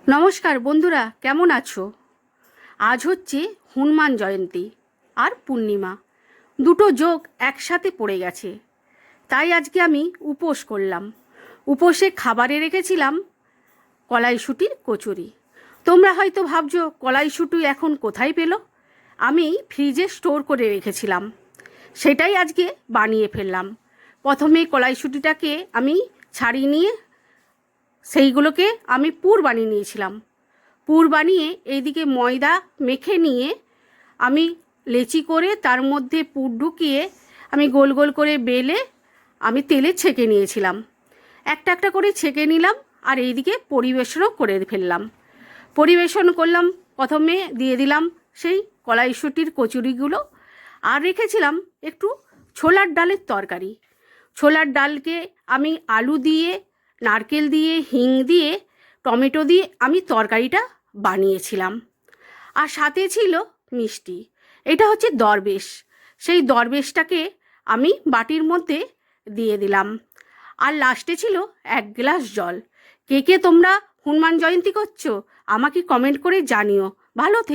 নমস্কার বন্ধুরা, কেমন আছো? আজ হচ্ছে হনুমান জয়ন্তী আর পূর্ণিমা, দুটো যোগ একসাথে পড়ে গেছে। তাই আজকে আমি উপোস করলাম। উপোসে খাবারে রেখেছিলাম কলাইশুঁটির কচুরি। তোমরা হয়তো ভাবছো কলাইশুঁটি এখন কোথায় পেলো? আমি ফ্রিজে স্টোর করে রেখেছিলাম, সেটাই আজকে বানিয়ে ফেললাম। প্রথমে কলাইশুঁটিটাকে আমি ছাড়িয়ে নিয়ে সেইগুলোকে আমি পুর বানিয়ে নিয়েছিলাম। পুর বানিয়ে এইদিকে ময়দা মেখে নিয়ে আমি লেচি করে তার মধ্যে পুর ঢুকিয়ে আমি গোল গোল করে বেলে আমি তেলে ছেঁকে নিয়েছিলাম। একটা একটা করে ছেঁকে নিলাম আর এইদিকে পরিবেশনও করে ফেললাম। পরিবেশন করলাম, প্রথমে দিয়ে দিলাম সেই কলাইশুঁটির কচুরিগুলো, আর রেখেছিলাম একটু ছোলার ডালের তরকারি। ছোলার ডালকে আমি আলু দিয়ে, নারকেল দিয়ে, হিং দিয়ে, টমেটো দিয়ে আমি তরকারিটা বানিয়েছিলাম। আর সাথে ছিল মিষ্টি। এটা হচ্ছে দরবেশ। সেই দরবেশটাকে আমি বাটির মধ্যে দিয়ে দিলাম। আর লাস্টে ছিল 1 গ্লাস জল। কে কে তোমরা হনুমান জয়ন্তী করছো আমাকে কমেন্ট করে জানিও। ভালো